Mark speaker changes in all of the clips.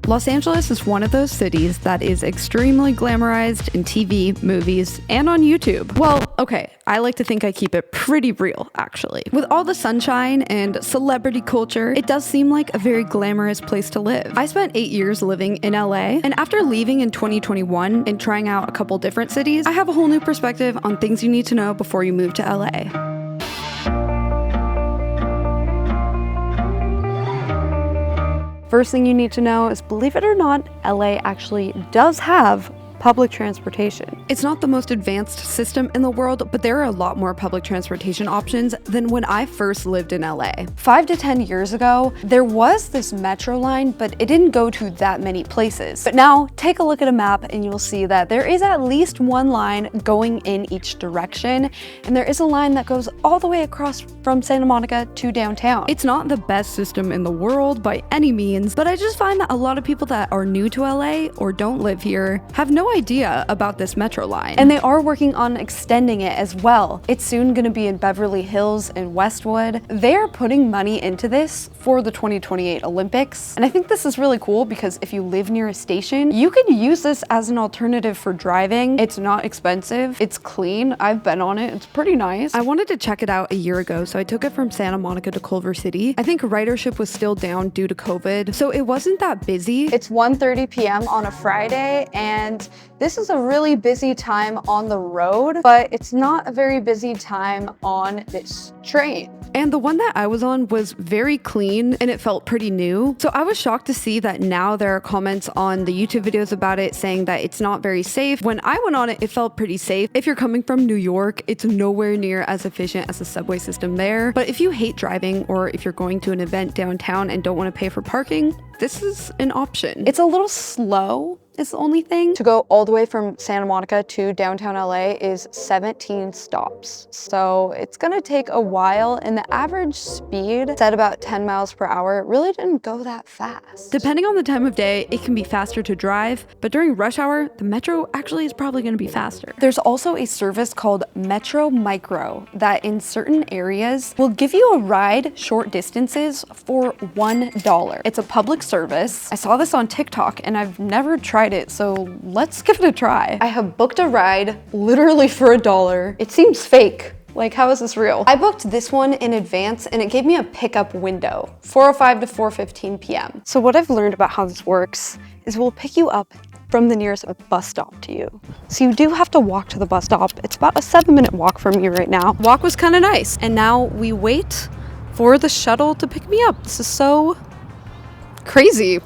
Speaker 1: Los Angeles is one of those cities that is extremely glamorized in TV, movies, and on YouTube. Well, okay, I like to think I keep it pretty real, actually. With all the sunshine and celebrity culture, it does seem like a very glamorous place to live. I spent 8 years living in LA, and after leaving in 2021 and trying out a couple different cities, I have a whole new perspective on things you need to know before you move to LA. First thing you need to know is, believe it or not, LA actually does have public transportation. It's not the most advanced system in the world, but there are a lot more public transportation options than when I first lived in LA. 5 to 10 years ago, there was this metro line, but it didn't go to that many places. But now, take a look at a map and you will see that there is at least one line going in each direction, and there is a line that goes all the way across from Santa Monica to downtown. It's not the best system in the world by any means, but I just find that a lot of people that are new to LA or don't live here have no idea about this metro line. And they are working on extending it as well. It's soon going to be in Beverly Hills and Westwood. They are putting money into this for the 2028 Olympics. And I think this is really cool because if you live near a station, you can use this as an alternative for driving. It's not expensive. It's clean. I've been on it. It's pretty nice. I wanted to check it out a year ago, so I took it from Santa Monica to Culver City. I think ridership was still down due to COVID, so it wasn't that busy.
Speaker 2: It's 1:30 p.m. on a Friday, and this is a really busy time on the road, but it's not a very busy time on this train.
Speaker 1: And the one that I was on was very clean and it felt pretty new. So I was shocked to see that now there are comments on the YouTube videos about it saying that it's not very safe. When I went on it, it felt pretty safe. If you're coming from New York, it's nowhere near as efficient as the subway system there. But if you hate driving, or if you're going to an event downtown and don't want to pay for parking, this is an option. It's a little slow, is the only thing. To go all the way from Santa Monica to downtown LA is 17 stops. So it's gonna take a while, and the average speed set about 10 miles per hour really didn't go that fast. Depending on the time of day, it can be faster to drive, but during rush hour, the metro actually is probably gonna be faster. There's also a service called Metro Micro that in certain areas will give you a ride short distances for $1. It's a public service. I saw this on TikTok and I've never tried it, so let's give it a try. I have booked a ride literally for $1. It seems fake. Like, how is this real? I booked this one in advance and it gave me a pickup window, 4:05 to 4:15 p.m. So what I've learned about how this works is we'll pick you up from the nearest bus stop to you. So you do have to walk to the bus stop. It's about a 7-minute walk from you right now. Walk was kind of nice. And now we wait for the shuttle to pick me up. This is so crazy.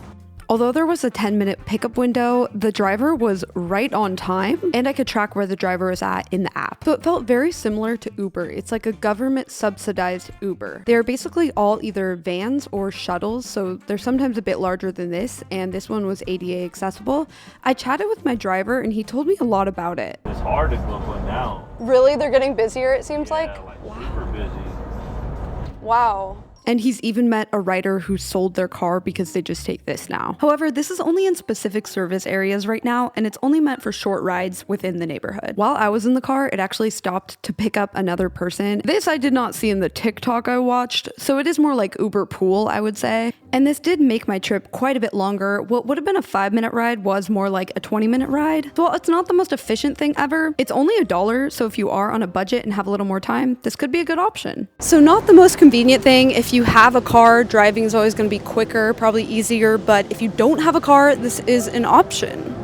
Speaker 1: Although there was a 10-minute pickup window, the driver was right on time, and I could track where the driver was at in the app. So it felt very similar to Uber. It's like a government subsidized Uber. They're basically all either vans or shuttles, so they're sometimes a bit larger than this, and this one was ADA accessible. I chatted with my driver and he told me a lot about it.
Speaker 3: It's hard to book one now.
Speaker 2: Really? They're getting busier, it seems like?
Speaker 3: Wow. Super busy.
Speaker 2: Wow.
Speaker 1: And he's even met a rider who sold their car because they just take this now. However, this is only in specific service areas right now, and it's only meant for short rides within the neighborhood. While I was in the car, it actually stopped to pick up another person. This I did not see in the TikTok I watched, so it is more like Uber Pool, I would say. And this did make my trip quite a bit longer. What would have been a 5-minute ride was more like a 20-minute ride. So while it's not the most efficient thing ever, it's only $1, so if you are on a budget and have a little more time, this could be a good option. So not the most convenient thing. If you have a car, driving is always going to be quicker, probably easier, but if you don't have a car, this is an option.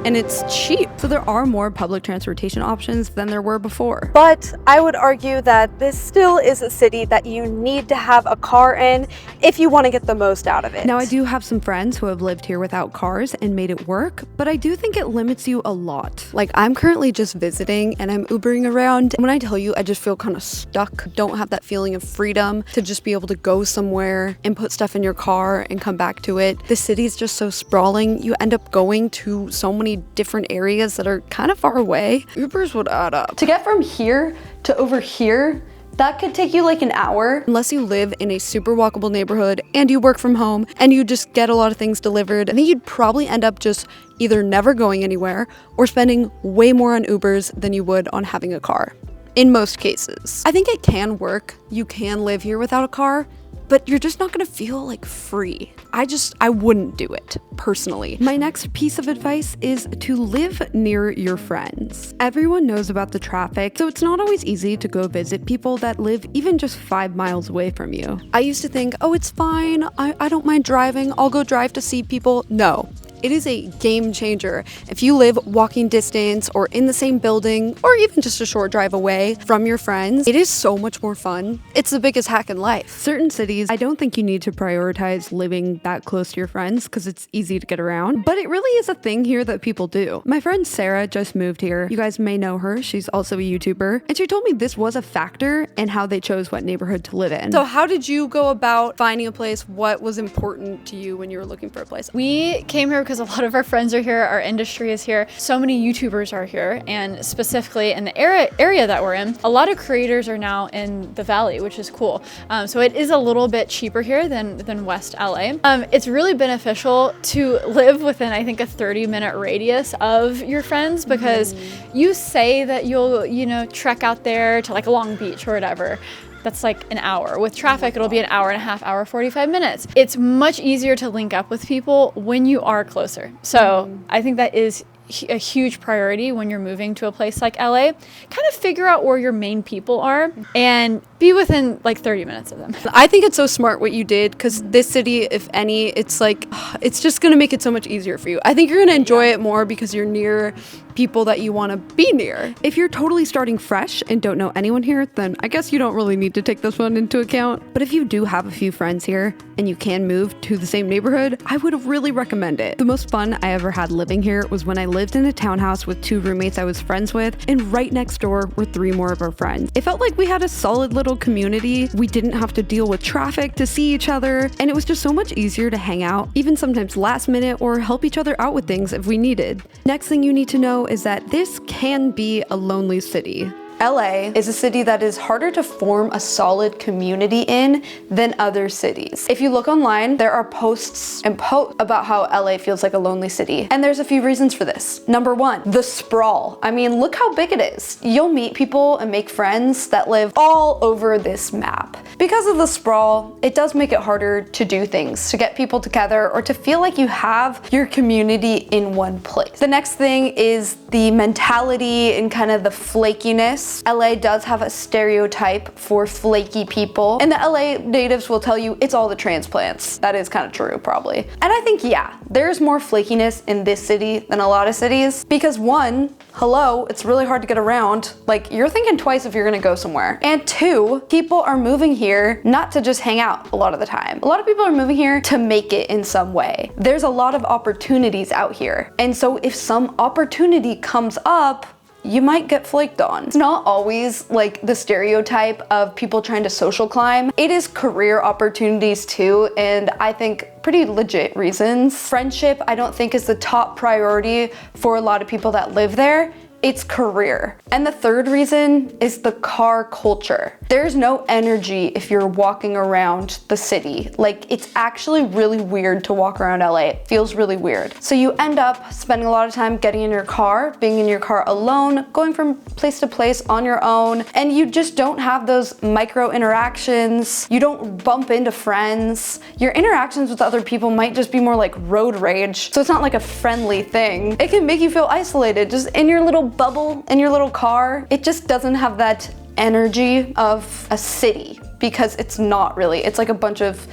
Speaker 1: And it's cheap. So there are more public transportation options than there were before.
Speaker 2: But I would argue that this still is a city that you need to have a car in if you want to get the most out of it.
Speaker 1: Now, I do have some friends who have lived here without cars and made it work, but I do think it limits you a lot. Like, I'm currently just visiting and I'm Ubering around. When I tell you, I just feel kind of stuck. Don't have that feeling of freedom to just be able to go somewhere and put stuff in your car and come back to it. The city is just so sprawling. You end up going to so many different areas that are kind of far away. Ubers would add up. To get from here to over here, that could take you like an hour. Unless you live in a super walkable neighborhood and you work from home and you just get a lot of things delivered, I think you'd probably end up just either never going anywhere or spending way more on Ubers than you would on having a car. In most cases. I think it can work. You can live here without a car, but you're just not gonna feel like free. I wouldn't do it personally. My next piece of advice is to live near your friends. Everyone knows about the traffic, so it's not always easy to go visit people that live even just 5 miles away from you. I used to think, oh, it's fine, I don't mind driving, I'll go drive to see people. No. It is a game changer. If you live walking distance or in the same building or even just a short drive away from your friends, it is so much more fun. It's the biggest hack in life. Certain cities, I don't think you need to prioritize living that close to your friends because it's easy to get around, but it really is a thing here that people do. My friend Sarah just moved here. You guys may know her. She's also a YouTuber, and she told me this was a factor in how they chose what neighborhood to live in. So how did you go about finding a place? What was important to you when you were looking for a place?
Speaker 4: We came here because a lot of our friends are here, our industry is here, so many YouTubers are here, and specifically in the area that we're in, a lot of creators are now in the Valley, which is cool. So it is a little bit cheaper here than West LA. It's really beneficial to live within, I think, a 30-minute radius of your friends, because you say that you'll, trek out there to like Long Beach or whatever. That's like an hour. With traffic, it'll be an hour and a half, hour, 45 minutes. It's much easier to link up with people when you are closer. So I think that is a huge priority when you're moving to a place like LA. Kind of figure out where your main people are and be within like 30 minutes of them.
Speaker 1: I think it's so smart what you did, because this city, if any, it's like, it's just gonna make it so much easier for you. I think you're gonna enjoy it more because you're near people that you want to be near. If you're totally starting fresh and don't know anyone here, then I guess you don't really need to take this one into account. But if you do have a few friends here and you can move to the same neighborhood, I would really recommend it. The most fun I ever had living here was when I lived in a townhouse with 2 roommates I was friends with, and right next door were 3 more of our friends. It felt like we had a solid little community. We didn't have to deal with traffic to see each other, and it was just so much easier to hang out, even sometimes last minute, or help each other out with things if we needed. Next thing you need to know is that this can be a lonely city. LA is a city that is harder to form a solid community in than other cities. If you look online, there are posts about how LA feels like a lonely city. And there's a few reasons for this. Number 1, the sprawl. I mean, look how big it is. You'll meet people and make friends that live all over this map. Because of the sprawl, it does make it harder to do things, to get people together, or to feel like you have your community in one place. The next thing is the mentality and kind of the flakiness. LA does have a stereotype for flaky people, and the LA natives will tell you it's all the transplants. That is kind of true, probably. And I think, yeah, there's more flakiness in this city than a lot of cities, because 1, hello, it's really hard to get around. Like, you're thinking twice if you're gonna go somewhere. And 2, people are moving here not to just hang out a lot of the time. A lot of people are moving here to make it in some way. There's a lot of opportunities out here. And so if some opportunity comes up, you might get flaked on. It's not always like the stereotype of people trying to social climb. It is career opportunities too, and I think pretty legit reasons. Friendship, I don't think, is the top priority for a lot of people that live there. It's career. And the third reason is the car culture. There's no energy if you're walking around the city. Like, it's actually really weird to walk around LA. It feels really weird. So you end up spending a lot of time getting in your car, being in your car alone, going from place to place on your own, and you just don't have those micro interactions. You don't bump into friends. Your interactions with other people might just be more like road rage. So it's not like a friendly thing. It can make you feel isolated, just in your little bubble, in your little car. It just doesn't have that energy of a city, because it's not really. It's like a bunch of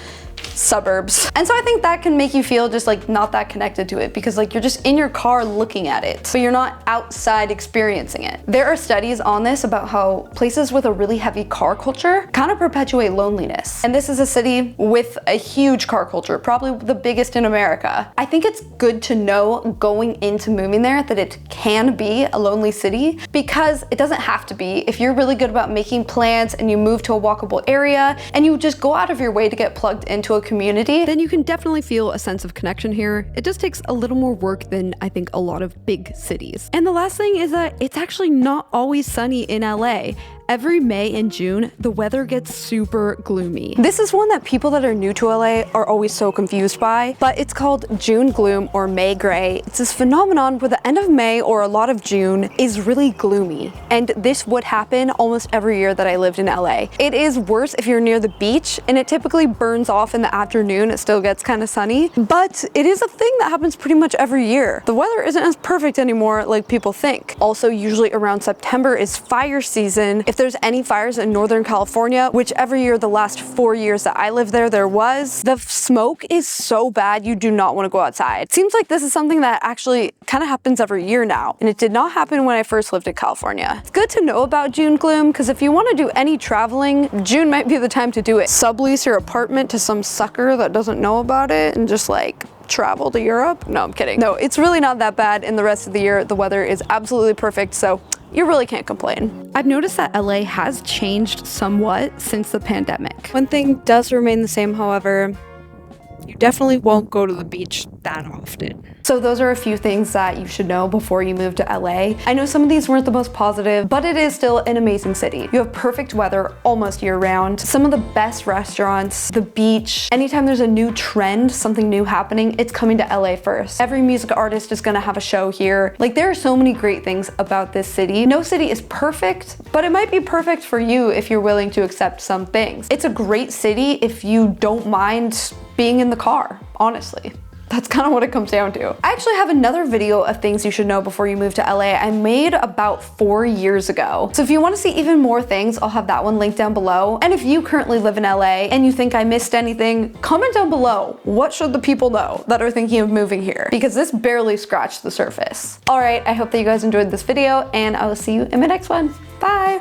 Speaker 1: suburbs. And so I think that can make you feel just like not that connected to it, because like you're just in your car looking at it, so you're not outside experiencing it. There are studies on this about how places with a really heavy car culture kind of perpetuate loneliness. And this is a city with a huge car culture, probably the biggest in America. I think it's good to know going into moving there that it can be a lonely city, because it doesn't have to be. If you're really good about making plans and you move to a walkable area and you just go out of your way to get plugged into a community, then you can definitely feel a sense of connection here. It just takes a little more work than I think a lot of big cities. And the last thing is that it's actually not always sunny in LA. Every May and June, the weather gets super gloomy.
Speaker 2: This is one that people that are new to LA are always so confused by, but it's called June gloom or May gray. It's this phenomenon where the end of May or a lot of June is really gloomy. And this would happen almost every year that I lived in LA. It is worse if you're near the beach, and it typically burns off in the afternoon. It still gets kind of sunny, but it is a thing that happens pretty much every year. The weather isn't as perfect anymore like people think. Also, usually around September is fire season. If there's any fires in Northern California, which every year the last 4 years that I lived there was, the smoke is so bad you do not want to go outside. It seems like this is something that actually kind of happens every year now, and it did not happen when I first lived in California. It's good to know about June gloom because if you want to do any traveling, June might be the time to do it. Sublease your apartment to some sucker that doesn't know about it and just like travel to Europe. No, I'm kidding. No, it's really not that bad. In the rest of the year, the weather is absolutely perfect, so you really can't complain.
Speaker 1: I've noticed that LA has changed somewhat since the pandemic.
Speaker 2: One thing does remain the same, however, you definitely won't go to the beach that often.
Speaker 1: So those are a few things that you should know before you move to LA. I know some of these weren't the most positive, but it is still an amazing city. You have perfect weather almost year round, some of the best restaurants, the beach. Anytime there's a new trend, something new happening, it's coming to LA first. Every music artist is gonna have a show here. Like, there are so many great things about this city. No city is perfect, but it might be perfect for you if you're willing to accept some things. It's a great city if you don't mind being in the car, honestly. That's kind of what it comes down to. I actually have another video of things you should know before you move to LA I made about 4 years ago. So if you want to see even more things, I'll have that one linked down below. And if you currently live in LA and you think I missed anything, comment down below. What should the people know that are thinking of moving here? Because this barely scratched the surface. All right, I hope that you guys enjoyed this video, and I will see you in my next one. Bye.